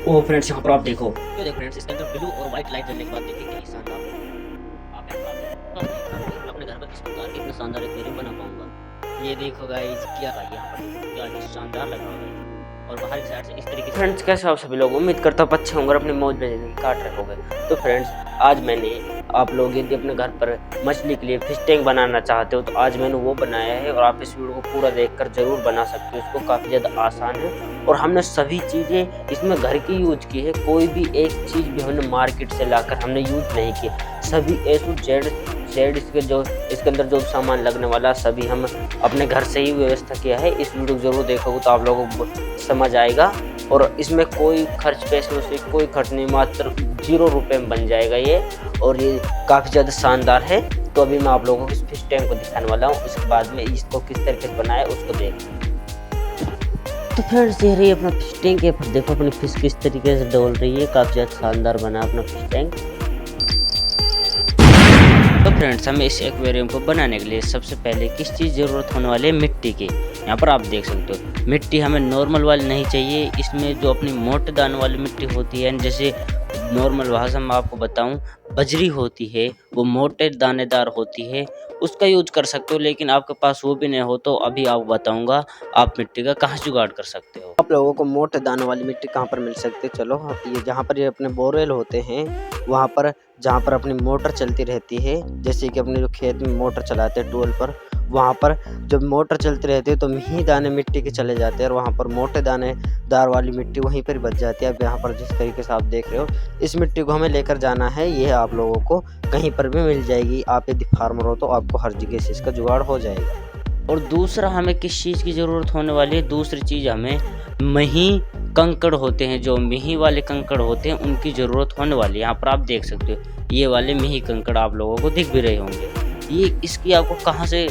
ओ friends, यहाँ पर आप देखो, ये देखो फ्रेंड्स, इसके अंदर ब्लू और व्हाइट लाइट जलने के बाद देखिए क्या शानदार आप यहाँ पर अपने घर पर इस प्रकार की इतना शानदार एक्वेरियम बना पाऊंगा। ये देखो गाइस, क्या भाई यहाँ पर क्या ही शानदार लग रहा है। और बाहर की साइड से इस तरीके से फ्रेंड्स, कैसे आप सभी लोग, उम्मीद करता हूँ अच्छे होंगे और अपनी मौज में जिंदगी काट रहे होंगे। तो फ्रेंड्स, आज मैंने आप लोग यदि अपने घर पर मछली के लिए फिश टैंक बनाना चाहते हो तो आज मैंने वो बनाया है और आप इस वीडियो को पूरा देखकर ज़रूर बना सकते हो। इसको काफ़ी ज़्यादा आसान है और हमने सभी चीज़ें इसमें घर की यूज की है। कोई भी एक चीज़ भी हमने मार्केट से लाकर हमने यूज नहीं की। सभी ए टू जेड इसके अंदर जो सामान लगने वाला सभी हम अपने घर से ही व्यवस्था किया है। इस वीडियो को ज़रूर देखोगे तो आप लोगों को समझ आएगा। और इसमें कोई खर्च, पैसे से कोई खर्च नहीं, मात्र 0 रुपये में बन जाएगा ये। और ये काफ़ी ज़्यादा शानदार है। तो अभी मैं आप लोगों को इस फिश टैंक को दिखाने वाला हूँ। उसके बाद में इसको किस तरीके से बनाया उसको देख। तो फ्रेंड्स, ये रही अपना फिश टैंक। ये देखो अपनी फिश किस तरीके से डोल रही है, काफ़ी ज़्यादा शानदार बना अपना फिश टैंक। तो फ्रेंड्स, हमें इस एक्वेरियम को बनाने के लिए सबसे पहले किस चीज़ ज़रूरत होने वाली है, मिट्टी की। यहाँ पर आप देख सकते हो मिट्टी हमें नॉर्मल वाली नहीं चाहिए। इसमें जो अपनी मोटे दानों वाली मिट्टी होती है, जैसे नॉर्मल भाषा में आपको बताऊं, बजरी होती है, वो मोटे दानेदार होती है, उसका यूज कर सकते हो। लेकिन आपके पास वो भी नहीं हो तो अभी आपको बताऊंगा आप मिट्टी का कहाँ जुगाड़ कर सकते हो। आप लोगों को मोटे दानों वाली मिट्टी कहाँ पर मिल सकती है, चलो ये जहाँ पर ये अपने बोरवेल होते हैं वहाँ पर, जहाँ पर अपनी मोटर चलती रहती है, जैसे कि अपने जो खेत में मोटर चलाते हैं ट्यूबवेल पर, वहाँ पर जब मोटर चलती रहती है तो मिही दाने मिट्टी के चले जाते हैं और वहाँ पर मोटे दानेदार वाली मिट्टी वहीं पर बच जाती है। अब यहाँ पर जिस तरीके से आप देख रहे हो, इस मिट्टी को हमें लेकर जाना है। ये आप लोगों को कहीं पर भी मिल जाएगी। आप यदि फार्मर हो तो आपको हर जगह से इसका जुगाड़ हो जाएगा। और दूसरा, हमें किस चीज़ की ज़रूरत होने वाली है, दूसरी चीज़ हमें मही कंकड़ होते हैं, जो मिही वाले कंकड़ होते हैं उनकी ज़रूरत होने वाली है। यहाँ पर आप देख सकते हो ये वाले मिही कंकड़ आप लोगों को दिख भी रहे होंगे। ये इसकी आपको कहाँ से,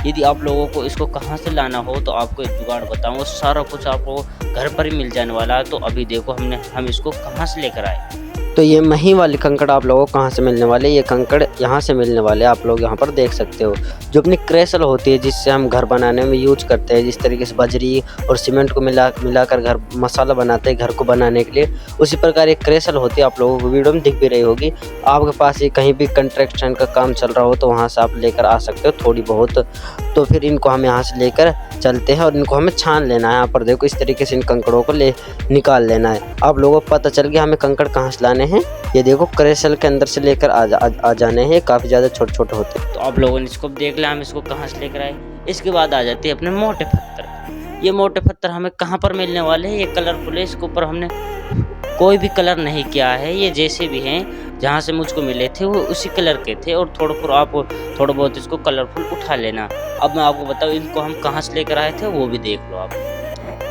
यदि आप लोगों को इसको कहाँ से लाना हो तो आपको एक जुगाड़ बताऊंगा। सारा कुछ आपको घर पर ही मिल जाने वाला है। तो अभी देखो हम इसको कहाँ से लेकर आए। तो ये मही वाले कंकड़ आप लोगों को कहाँ से मिलने वाले, ये कंकड़ यहाँ से मिलने वाले, आप लोग यहाँ पर देख सकते हो। जो अपनी क्रेसल होती है जिससे हम घर बनाने में यूज करते हैं, जिस तरीके से बजरी और सीमेंट को मिलाकर घर मसाला बनाते हैं घर को बनाने के लिए, उसी प्रकार एक क्रेसल होती है। आप लोगों को वीडियो में दिख भी रही होगी। आपके पास ये कहीं भी कंस्ट्रक्शन का काम चल रहा हो तो वहाँ से आप लेकर आ सकते हो थोड़ी बहुत। तो फिर इनको हम यहाँ से लेकर चलते हैं और इनको हमें छान लेना है। यहाँ पर देखो इस तरीके से इन कंकड़ों को निकाल लेना है। आप लोगों को पता चल गया हमें कंकड़ कहाँ से लाने हैं। ये देखो क्रेसल के अंदर से लेकर आ जाने हैं, काफ़ी ज़्यादा छोटे छोटे होते हैं। तो आप लोगों ने इसको देख लिया हम इसको कहाँ से लेकर आए। इसके बाद आ जाते हैं अपने मोटे पत्थर। ये मोटे पत्थर हमें कहाँ पर मिलने वाले हैं, ये कलरफुल है। इसके ऊपर हमने कोई भी कलर नहीं किया है, ये जैसे भी हैं जहाँ से मुझको मिले थे वो उसी कलर के थे। और थोड़ा बहुत इसको कलरफुल उठा लेना। अब मैं आपको बताऊँ इनको हम कहाँ से लेकर आए थे वो भी देख लो आप।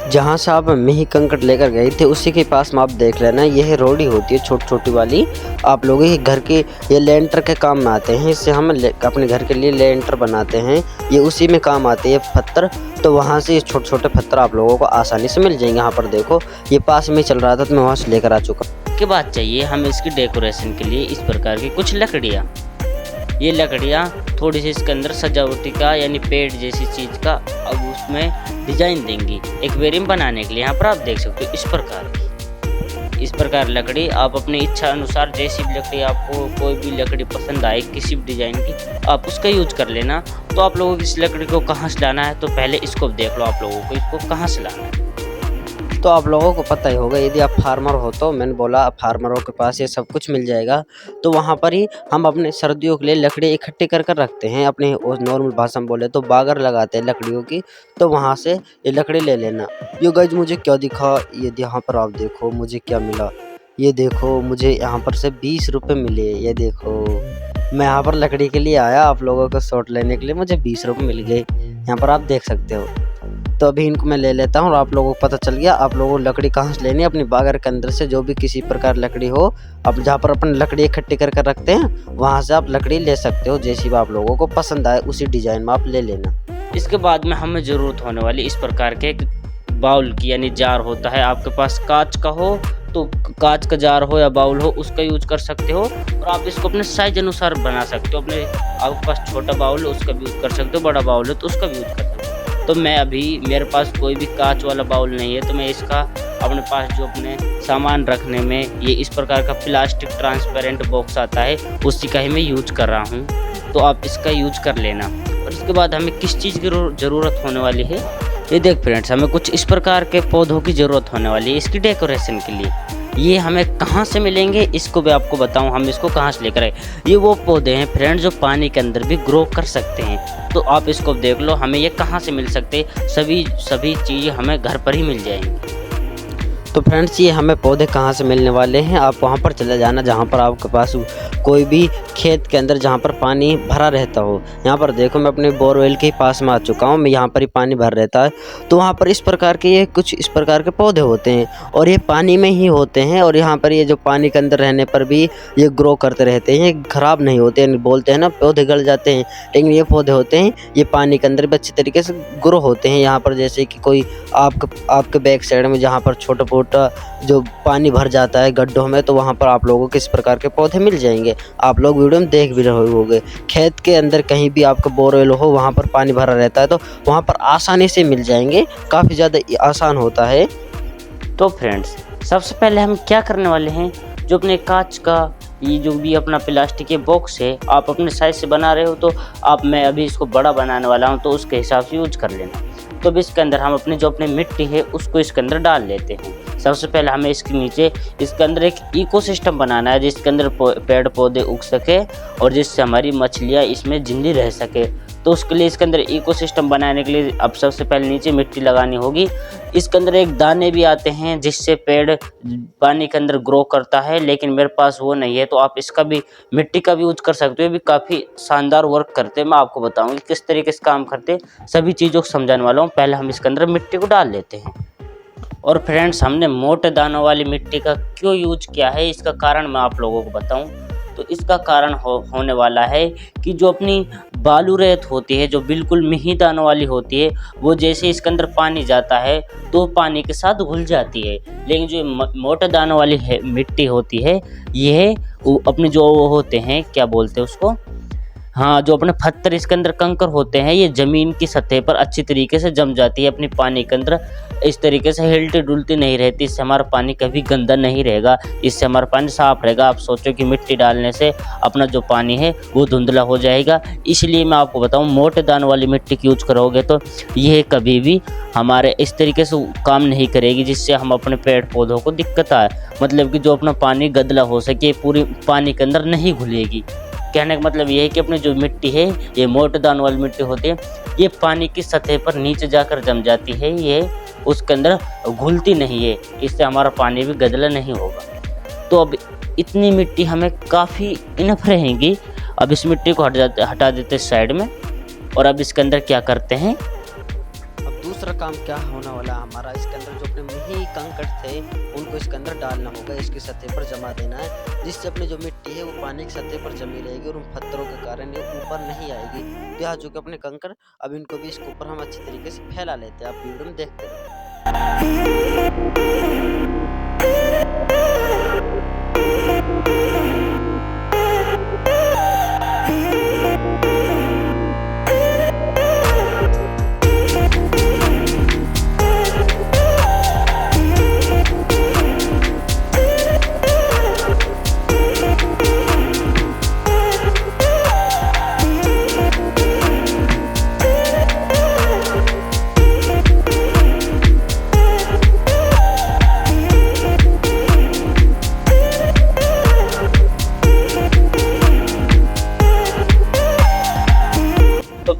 जहाँ से आप मिही कंकड़ लेकर गए थे उसी के पास में आप देख लेना, यह रोड़ी होती है छोटी छोटी वाली। आप लोग ये घर के ये लेंटर के काम में आते हैं। इससे हम अपने घर के लिए लेंटर बनाते हैं, ये उसी में काम आते हैं पत्थर। तो वहाँ से ये छोटे छोटे पत्थर आप लोगों को आसानी से मिल जाएंगे। यहाँ पर देखो ये पास में चल रहा था तो मैं वहाँ से लेकर आ चुका। इसके बाद चाहिए हमें इसकी डेकोरेशन के लिए इस प्रकार की कुछ लकड़ियाँ। ये लकड़ियाँ थोड़ी सी इसके अंदर सजावटी का यानी पेड़ जैसी चीज़ का अब उसमें डिजाइन देंगी एक्वेरियम बनाने के लिए। यहाँ पर आप देख सकते हो इस प्रकार लकड़ी आप अपनी इच्छा अनुसार जैसी भी लकड़ी आपको कोई भी लकड़ी पसंद आए किसी भी डिजाइन की आप उसका यूज कर लेना। तो आप लोगों को इस लकड़ी को कहाँ से लाना है तो पहले इसको देख लो, आप लोगों को इसको कहाँ से लाना है। तो आप लोगों को पता ही होगा यदि आप फार्मर हो तो मैंने बोला फार्मरों के पास ये सब कुछ मिल जाएगा। तो वहाँ पर ही हम अपने सर्दियों के लिए लकड़ी इकट्ठी कर रखते हैं। अपने नॉर्मल भाषा में बोले तो बागर लगाते हैं लकड़ियों की। तो वहाँ से ये लकड़ी ले लेना। ये गाइस मुझे क्या दिखा, ये यहाँ पर आप देखो मुझे क्या मिला। ये देखो मुझे यहाँ पर से 20 रुपये मिले। ये देखो मैं यहाँ पर लकड़ी के लिए आया, आप लोगों को शॉट लेने के लिए मुझे 20 रुपये मिल गए। यहाँ पर आप देख सकते हो। तो अभी इनको मैं ले लेता हूँ और आप लोगों को पता चल गया आप लोगों को लकड़ी कहाँ से लेनी है। अपनी बागर के अंदर से जो भी किसी प्रकार लकड़ी हो, अब जहाँ पर अपन लकड़ी इकट्ठी कर रखते हैं वहाँ से आप लकड़ी ले सकते हो। जैसी भी आप लोगों को पसंद आए उसी डिजाइन में आप ले लेना। इसके बाद में हमें ज़रूरत होने वाली इस प्रकार के बाउल की यानी जार होता है। आपके पास कांच का हो तो कांच का जार हो या बाउल हो उसका यूज कर सकते हो। और आप इसको अपने साइज अनुसार बना सकते हो। अपने आपके पास छोटा बाउल है उसका भी यूज कर सकते हो, बड़ा बाउल है तो उसका भी यूज कर सकते हो। तो मैं अभी मेरे पास कोई भी कांच वाला बाउल नहीं है तो मैं इसका अपने पास जो अपने सामान रखने में ये इस प्रकार का प्लास्टिक ट्रांसपेरेंट बॉक्स आता है, उसी का ही मैं यूज कर रहा हूँ, तो आप इसका यूज कर लेना। और इसके बाद हमें किस चीज़ की ज़रूरत होने वाली है, ये देख फ्रेंड्स, हमें कुछ इस प्रकार के पौधों की ज़रूरत होने वाली है इसकी डेकोरेशन के लिए। ये हमें कहाँ से मिलेंगे इसको भी आपको बताऊं, हम इसको कहाँ से लेकर आए। ये वो पौधे हैं फ्रेंड्स जो पानी के अंदर भी ग्रो कर सकते हैं, तो आप इसको देख लो हमें ये कहाँ से मिल सकते। सभी चीज़ें हमें घर पर ही मिल जाएंगी। तो फ्रेंड्स, ये हमें पौधे कहाँ से मिलने वाले हैं, आप वहाँ पर चले जाना जहाँ पर आपके पास कोई भी खेत के अंदर जहाँ पर पानी भरा रहता हो। यहाँ पर देखो मैं अपने बोरवेल के पास में आ चुका हूँ, मैं यहाँ पर ही पानी भर रहता है, तो वहाँ पर इस प्रकार के ये कुछ इस प्रकार के पौधे होते हैं और ये पानी में ही होते हैं। और यहाँ पर ये जो पानी के अंदर रहने पर भी ये ग्रो करते रहते हैं, ये ख़राब नहीं होते हैं। बोलते हैं ना पौधे गल जाते हैं, लेकिन ये पौधे होते हैं ये पानी के अंदर भी अच्छी तरीके से ग्रो होते हैं। यहाँ पर जैसे कि कोई आपके बैक साइड में जहाँ पर छोटा जो पानी भर जाता है गड्ढों में, तो वहाँ पर आप लोगों को इस प्रकार के पौधे मिल जाएंगे। आप लोग वीडियो में देख भी रहे होंगे, खेत के अंदर कहीं भी आपका बोरवेल हो वहाँ पर पानी भरा रहता है, तो वहाँ पर आसानी से मिल जाएंगे, काफ़ी ज़्यादा आसान होता है। तो फ्रेंड्स, सबसे पहले हम क्या करने वाले हैं, जो अपने कांच का ये जो भी अपना प्लास्टिक के बॉक्स है, आप अपने साइज से बना रहे हो तो मैं अभी इसको बड़ा बनाने वाला हूँ, तो उसके हिसाब से यूज कर लेना। तो अब इसके अंदर हम अपनी मिट्टी है उसको इसके अंदर डाल लेते हैं। सबसे पहले हमें इसके नीचे इसके अंदर एक इकोसिस्टम बनाना है, जिसके अंदर पेड़ पौधे उग सके और जिससे हमारी मछलियाँ इसमें जिंदी रह सके। तो उसके लिए इसके अंदर इकोसिस्टम बनाने के लिए अब सबसे पहले नीचे मिट्टी लगानी होगी। इसके अंदर एक दाने भी आते हैं जिससे पेड़ पानी के अंदर ग्रो करता है, लेकिन मेरे पास वो नहीं है, तो आप इसका भी मिट्टी का भी यूज कर सकते हो। ये भी काफ़ी शानदार वर्क करते हैं। मैं आपको बताऊंगी किस तरीके से काम करते, सभी चीज़ों को समझाने वाला हूँ। पहले हम इसके अंदर मिट्टी को डाल लेते हैं। और फ्रेंड्स, हमने मोटे दानों वाली मिट्टी का क्यों यूज किया है, इसका कारण मैं आप लोगों को बताऊं। तो इसका कारण होने वाला है कि जो अपनी बालू रेत होती है, जो बिल्कुल मिही दानों वाली होती है, वो जैसे इसके अंदर पानी जाता है तो पानी के साथ घुल जाती है। लेकिन जो मोटे दानों वाली मिट्टी होती है, यह अपने जो होते हैं, क्या बोलते हैं उसको, हाँ, जो अपने पत्थर इसके अंदर कंकर होते हैं, ये ज़मीन की सतह पर अच्छी तरीके से जम जाती है अपनी पानी के अंदर। इस तरीके से हिलती डुलती नहीं रहती, इससे हमारा पानी कभी गंदा नहीं रहेगा, इससे हमारा पानी साफ रहेगा। आप सोचो कि मिट्टी डालने से अपना जो पानी है वो धुंधला हो जाएगा। इसलिए मैं आपको बताऊं, मोटे दानों वाली मिट्टी की यूज करोगे तो यह कभी भी हमारे इस तरीके से काम नहीं करेगी, जिससे हम अपने पेड़ पौधों को दिक्कत आए। मतलब कि जो अपना पानी गंदला हो सके, पूरी पानी के अंदर नहीं घुलेगी। कहने का मतलब ये है कि अपनी जो मिट्टी है, ये मोटे दानों वाली मिट्टी होती है, ये पानी की सतह पर नीचे जाकर जम जाती है, ये उसके अंदर घुलती नहीं है, इससे हमारा पानी भी गंदला नहीं होगा। तो अब इतनी मिट्टी हमें काफ़ी इनफ रहेगी। अब इस मिट्टी को हटा देते साइड में, और अब इसके अंदर क्या करते हैं, दूसरा काम क्या होने वाला हमारा, इसके अंदर जो अपने मिही कंकड़ थे उनको इसके अंदर डालना होगा, इसकी सतह पर जमा देना है, जिससे अपनी जो मिट्टी है वो पानी की सतह पर जमी रहेगी और उन पत्थरों के कारण ये ऊपर नहीं आएगी। तो यहाँ जो कि अपने कंकड़, अब इनको भी इसके ऊपर हम अच्छी तरीके से फैला लेते हैं। आप वीडियो में देखते रहो।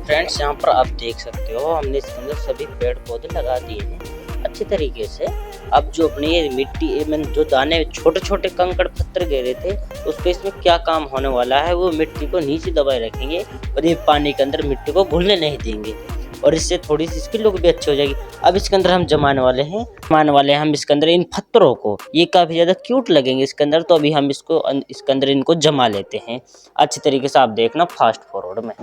फ्रेंड्स, यहाँ पर आप देख सकते हो हमने इसके अंदर सभी पेड़ पौधे लगा दिए हैं अच्छे तरीके से। अब जो अपनी ये मिट्टी में जो दाने छोटे छोटे कंकड़ पत्थर गिरे थे, उस पर इसमें क्या काम होने वाला है, वो मिट्टी को नीचे दबाए रखेंगे और ये पानी के अंदर मिट्टी को घुलने नहीं देंगे, और इससे थोड़ी सी इसकी लुक भी अच्छी हो जाएगी। अब इसके अंदर हम जमाने वाले हैं हम इसके अंदर इन पत्थरों को, ये काफ़ी ज़्यादा क्यूट लगेंगे इसके अंदर। तो अभी हम इसके अंदर इनको जमा लेते हैं अच्छी तरीके से। आप देखना फास्ट फॉरवर्ड में।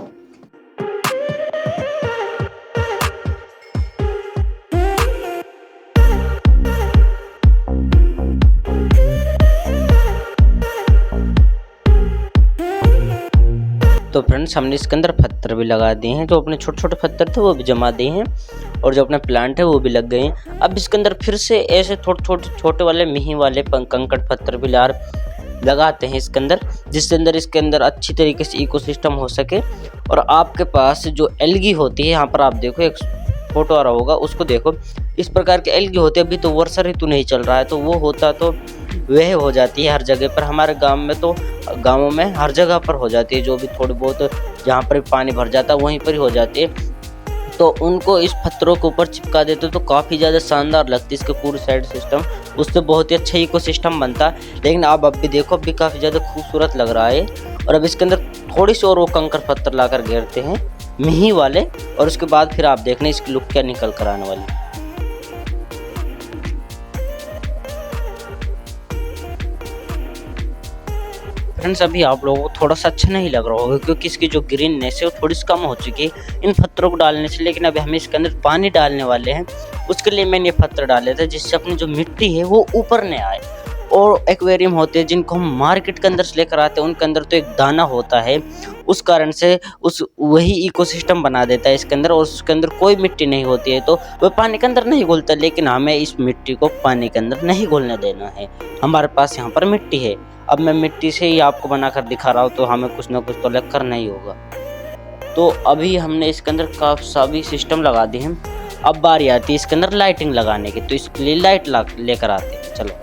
तो फ्रेंड्स हमने इसके अंदर पत्थर भी लगा दिए हैं, जो अपने छोटे छोटे पत्थर थे वो भी जमा दिए हैं और जो अपना प्लांट है वो भी लग गए हैं। अब इसके अंदर फिर से ऐसे छोटे वाले मिही वाले कंकड़ पत्थर भी लगाते हैं इसके अंदर, जिसके अंदर इसके अंदर अच्छी तरीके से इकोसिस्टम हो सके। और आपके पास जो एल्गी होती है, यहाँ पर आप देखो एक फोटो आ रहा होगा, उसको देखो, इस प्रकार के एल्गी होते हैं। अभी तो वर्षा ऋतु नहीं चल रहा है, तो वो होता तो वह हो जाती है हर जगह पर। हमारे गांव में तो गांवों में हर जगह पर हो जाती है, जो भी थोड़ी बहुत जहाँ पर पानी भर जाता है वहीं पर ही हो जाती है। तो उनको इस पत्थरों के ऊपर चिपका देते तो काफ़ी ज़्यादा शानदार लगती है इसके पूरी साइड सिस्टम, उससे बहुत ही अच्छा इकोसिस्टम बनता। लेकिन अब भी देखो, अब भी काफ़ी ज़्यादा खूबसूरत लग रहा है। और अब इसके अंदर थोड़ी सी और वो कंकड़ पत्थर लाकर घेरते हैं मिही वाले, और उसके बाद फिर आप देखना इसकी लुक क्या निकल कर आने वाली। फ्रेंड्स अभी आप लोगों को थोड़ा सा अच्छा नहीं लग रहा होगा, क्योंकि इसकी जो ग्रीननेस है वो थोड़ी सी कम हो चुकी है इन पत्थरों को डालने से। लेकिन अभी हम इसके अंदर पानी डालने वाले हैं, उसके लिए मैंने ये पत्थर डाले थे, जिससे अपनी जो मिट्टी है वो ऊपर न आए। और एक्वेरियम होते हैं जिनको हम मार्केट के अंदर से लेकर आते हैं, उनके अंदर तो एक दाना होता है, उस कारण से वही इकोसिस्टम बना देता है इसके अंदर, और उसके अंदर कोई मिट्टी नहीं होती है, तो वह पानी के अंदर नहीं घुलता। लेकिन हमें इस मिट्टी को पानी के अंदर नहीं घुलने देना है। हमारे पास यहाँ पर मिट्टी है, अब मैं मिट्टी से ही आपको बनाकर दिखा रहा हूँ, तो हमें कुछ ना कुछ तो अलग करना ही होगा। तो अभी हमने इसके अंदर काफ़ी सभी सिस्टम लगा दिए हैं। अब बारी आती है इसके अंदर लाइटिंग लगाने की, तो इसके लिए लाइट लेकर आते हैं। चलो,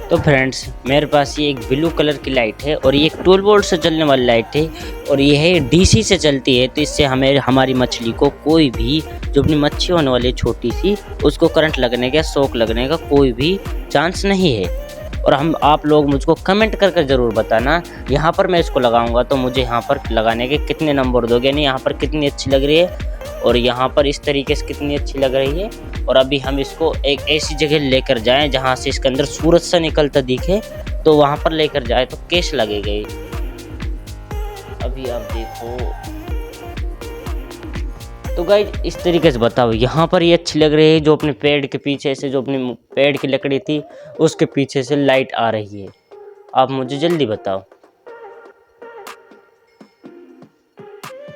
तो फ्रेंड्स मेरे पास ये एक ब्लू कलर की लाइट है, और ये एक 12 वोल्ट से चलने वाली लाइट है, और ये है डीसी से चलती है। तो इससे हमें हमारी मछली को कोई भी जो अपनी मच्छी होने वाली है छोटी सी, उसको करंट लगने का, शॉक लगने का कोई भी चांस नहीं है। और आप लोग मुझको कमेंट करके ज़रूर बताना, यहाँ पर मैं इसको लगाऊंगा तो मुझे यहाँ पर लगाने के कितने नंबर दोगे, यानी यहाँ पर कितनी अच्छी लग रही है और यहाँ पर इस तरीके से कितनी अच्छी लग रही है। और अभी हम इसको एक ऐसी जगह लेकर जाएं जहाँ से इसके अंदर सूरज सा निकलता दिखे, तो वहाँ पर लेकर जाए तो कैसे लगेगा ये। अभी आप देखो, तो गाइज इस तरीके से बताओ, यहाँ पर ये अच्छी लग रही है, जो अपने पेड़ के पीछे से, जो अपने पेड़ की लकड़ी थी उसके पीछे से लाइट आ रही है। आप मुझे जल्दी बताओ,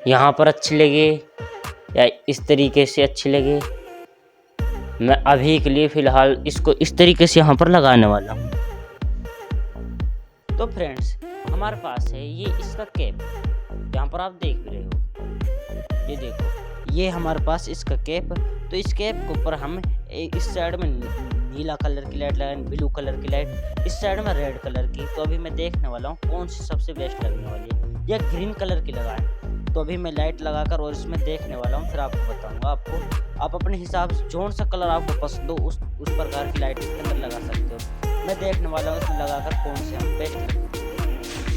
यहाँ पर अच्छी लगे या इस तरीके से अच्छी लगे। मैं अभी के लिए फ़िलहाल इसको इस तरीके से यहाँ पर लगाने वाला हूँ। तो फ्रेंड्स हमारे पास है ये इसका कैप, यहाँ पर आप देख रहे हो, ये देखो, ये हमारे पास इसका कैप। तो इस कैप के ऊपर हम इस साइड में नीला कलर की लाइट लगाएं, ब्लू कलर की लाइट, इस साइड में रेड कलर की। तो अभी मैं देखने वाला हूँ कौन सी सबसे बेस्ट लगने वाली है, या ग्रीन कलर की लगाएं। तो अभी मैं लाइट लगाकर और इसमें देखने वाला हूँ, फिर आपको बताऊँगा। आप अपने हिसाब से जोन सा कलर आपको पसंद हो उस प्रकार की लाइट इसके अंदर लगा सकते हो। मैं देखने वाला हूँ इसमें लगाकर कौन से हम बेस्ट लगते हैं।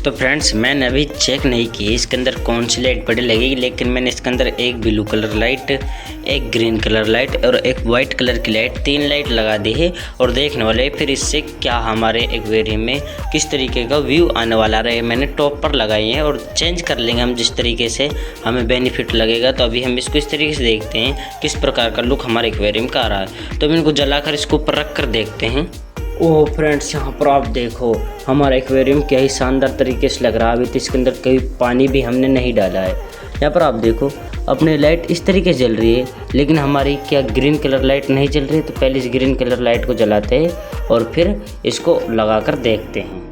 तो फ्रेंड्स मैंने अभी चेक नहीं की इसके अंदर कौन सी लाइट बड़ी लगेगी, लेकिन मैंने इसके अंदर एक ब्लू कलर लाइट, एक ग्रीन कलर लाइट और एक वाइट कलर की लाइट, 3 लाइट लगा दी है। और देखने वाले फिर इससे क्या हमारे एक्वेरियम में किस तरीके का व्यू आने वाला रहे। मैंने टॉप पर लगाई है और चेंज कर लेंगे हम जिस तरीके से हमें बेनिफिट लगेगा। तो अभी हम इसको इस तरीके से देखते हैं किस प्रकार का लुक हमारे एक्वेरियम का आ रहा है। तो अभी इनको जलाकर इसको ऊपर रख कर देखते हैं। ओह फ्रेंड्स, यहाँ पर आप देखो हमारा एक्वेरियम क्या ही शानदार तरीके से लग रहा है। अभी तो इसके अंदर कोई पानी भी हमने नहीं डाला है। यहाँ पर आप देखो अपनी लाइट इस तरीके से जल रही है, लेकिन हमारी क्या ग्रीन कलर लाइट नहीं जल रही है। तो पहले इस ग्रीन कलर लाइट को जलाते हैं और फिर इसको लगा कर देखते हैं।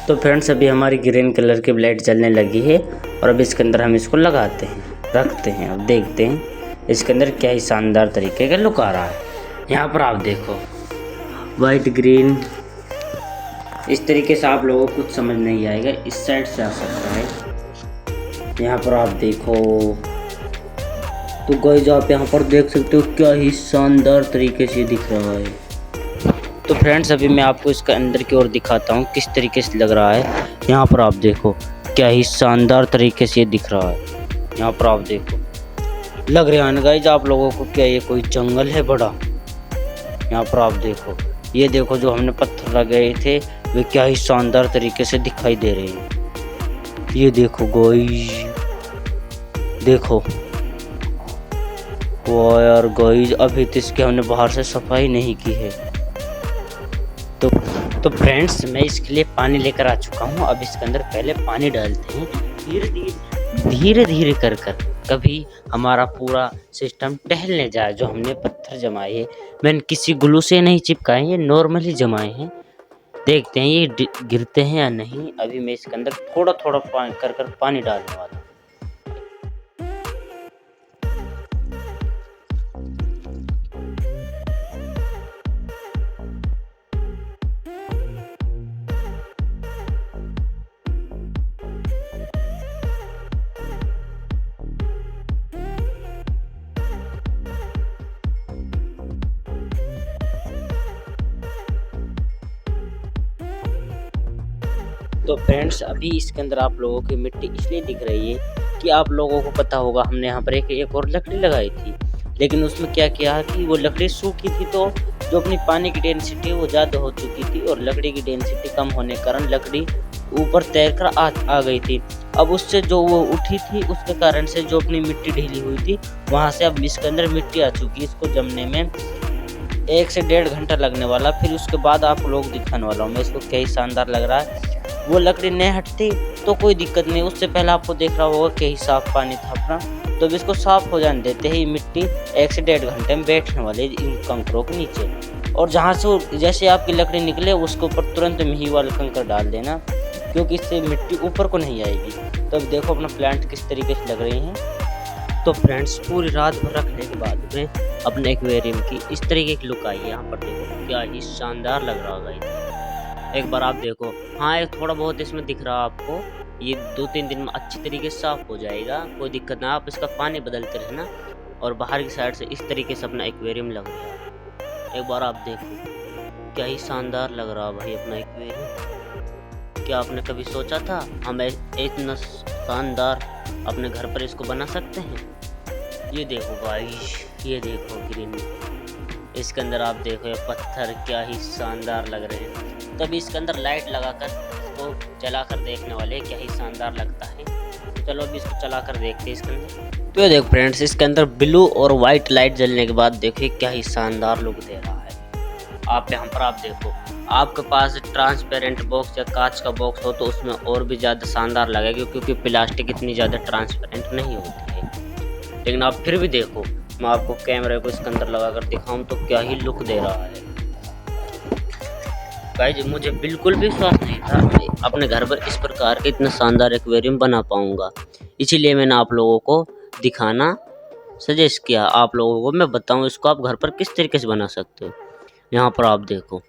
तो फ्रेंड्स अभी हमारी ग्रीन कलर की लाइट जलने लगी है, और अब इसके अंदर हम इसको लगाते हैं, रखते हैं। अब देखते हैं इसके अंदर क्या ही शानदार तरीके का लुक आ रहा है। यहाँ पर आप देखो वाइट ग्रीन, इस तरीके से आप लोगों को कुछ समझ नहीं आएगा, इस साइड से आ सकता है। यहाँ पर आप देखो, तो गाइस आप यहाँ पर देख सकते हो क्या ही शानदार तरीके से दिख रहा है। तो फ्रेंड्स अभी मैं आपको इसके अंदर की ओर दिखाता हूँ किस तरीके से लग रहा है। यहाँ पर आप देखो क्या ही शानदार तरीके से दिख रहा है। यहाँ पर आप देखो, लग रहा है ना गाइस आप लोगों को क्या ये कोई जंगल है बड़ा। यहाँ पर आप देखो, ये देखो जो हमने पत्थर लगाए थे वे क्या ही शानदार तरीके से दिखाई दे रहे हैं। ये देखो गाइस, देखो वाह यार गाइस, अभी तो इसके हमने बाहर से सफाई नहीं की है। तो फ्रेंड्स मैं इसके लिए पानी लेकर आ चुका हूँ। अब इसके अंदर पहले पानी डालते हैं धीरे धीरे कर कभी हमारा पूरा सिस्टम टहलने जाए। जो हमने पत्थर जमाए हैं, मैंने किसी ग्लू से नहीं चिपकाए, ये नॉर्मली जमाए हैं। देखते हैं ये गिरते हैं या नहीं। अभी मैं इसके अंदर थोड़ा थोड़ा पानी डालने वाला हूँ। तो फ्रेंड्स, अभी इसके अंदर आप लोगों की मिट्टी इसलिए दिख रही है कि आप लोगों को पता होगा हमने यहाँ पर एक और लकड़ी लगाई थी, लेकिन उसमें क्या किया कि वो लकड़ी सूखी थी, तो जो अपनी पानी की डेंसिटी वो ज़्यादा हो चुकी थी और लकड़ी की डेंसिटी कम होने के कारण लकड़ी ऊपर तैरकर आ गई थी। अब उससे जो वो उठी थी उसके कारण से जो अपनी मिट्टी ढीली हुई थी वहाँ से अब इसके अंदर मिट्टी आ चुकी है। इसको जमने में 1 से 1.5 घंटा लगने वाला। फिर उसके बाद आप लोग दिखाने वाला हूँ मैं इसको, क्या ही शानदार लग रहा है। वो लकड़ी नहीं हटती तो कोई दिक्कत नहीं, उससे पहले आपको देख रहा होगा क्या ही साफ पानी था अपना। तो अब इसको साफ हो जाने देते ही मिट्टी 1 से 1.5 घंटे में बैठने वाले इन कंकरों के नीचे। और जहाँ से जैसे आपकी लकड़ी निकले उसके ऊपर तुरंत मिही वाला कंकर डाल देना, क्योंकि इससे मिट्टी ऊपर को नहीं आएगी। तो अब देखो अपना प्लांट किस तरीके से लग रही है। तो फ्रेंड्स, पूरी रात भर रखने के बाद में अपने एक्वेरियम की इस तरीके की लुक आई है। यहाँ पर देखो क्या ही शानदार लग रहा होगा। एक बार आप देखो, हाँ एक थोड़ा बहुत इसमें दिख रहा आपको, ये 2-3 दिन में अच्छी तरीके से साफ हो जाएगा, कोई दिक्कत ना। आप इसका पानी बदलते रहना और बाहर की साइड से इस तरीके से अपना एक्वेरियम लग रहा है। एक बार आप देखो क्या ही शानदार लग रहा भाई अपना एक्वेरियम। क्या आपने कभी सोचा था हम इतना शानदार अपने घर पर इसको बना सकते हैं? ये देखो भाई, ये देखो ग्रीन, इसके अंदर आप देखो ये पत्थर क्या ही शानदार लग रहे हैं। तभी इसके अंदर लाइट लगाकर इसको जलाकर देखने वाले क्या ही शानदार लगता है। तो चलो अभी इसको चलाकर देखते हैं इसके अंदर। तो ये देखो फ्रेंड्स, इसके अंदर ब्लू और वाइट लाइट जलने के बाद देखिए क्या ही शानदार लुक दे रहा है। आप यहाँ पर आप देखो, आपके पास ट्रांसपेरेंट बॉक्स या कांच का बॉक्स हो तो उसमें और भी ज़्यादा शानदार लगेगा, क्योंकि प्लास्टिक इतनी ज़्यादा ट्रांसपेरेंट नहीं होती है। लेकिन आप फिर भी देखो, मैं आपको कैमरे को इसके अंदर लगा कर दिखाऊं तो क्या ही लुक दे रहा है। गाइस, मुझे बिल्कुल भी विश्वास नहीं था अपने घर पर इस प्रकार के इतना शानदार एक्वेरियम बना पाऊंगा, इसीलिए मैंने आप लोगों को दिखाना सजेस्ट किया। आप लोगों को मैं बताऊं इसको आप घर पर किस तरीके से बना सकते हो। यहाँ पर आप देखो,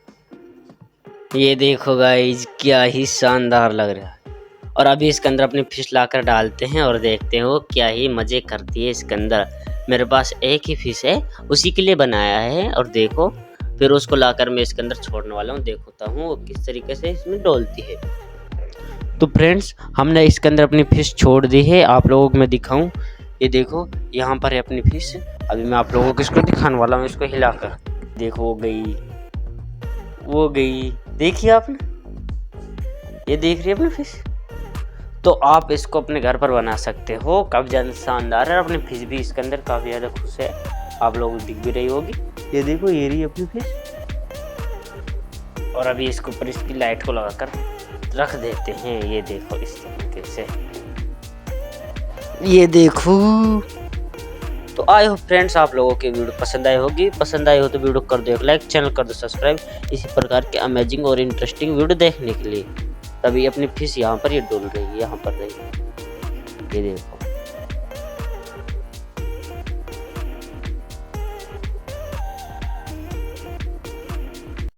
ये देखो गाइस क्या ही शानदार लग रहा है। और अभी इसके अंदर अपनी फिश लाकर डालते हैं और देखते हैं वो क्या ही मज़े करती है इसके अंदर। मेरे पास एक ही फिश है, उसी के लिए बनाया है। और देखो फिर उसको लाकर मैं इसके अंदर छोड़ने वाला हूँ, देखता हूँ वो किस तरीके से इसमें डोलती है। तो फ्रेंड्स, हमने इसके अंदर अपनी फिश छोड़ दी है, आप लोगों को मैं दिखाऊं। ये देखो यहाँ पर है अपनी फिश। अभी मैं आप लोगों को इसको दिखाने वाला हूँ, इसको हिलाकर। देखो वो गई, देखिए आपने, ये देख रही है अपनी फिश। तो आप इसको अपने घर पर बना सकते हो, काफ़ी ज़्यादा शानदार है। अपनी फिश भी इसके अंदर काफ़ी ज़्यादा खुश है, आप लोगों को दिख भी रही होगी। ये देखो ये रही अपनी फिश। और अभी इसके ऊपर इसकी लाइट को लगाकर रख देते हैं। ये देखो इस तरीके से, ये देखो। तो आई होप फ्रेंड्स आप लोगों की वीडियो पसंद आई होगी। पसंद आई हो तो वीडियो कर दो एक लाइक, चैनल कर दो सब्सक्राइब इसी प्रकार के अमेजिंग और इंटरेस्टिंग वीडियो देखने के लिए। तभी अपनी फिश यहाँ पर ये डोल रही है, यहाँ पर रही, ये देखो।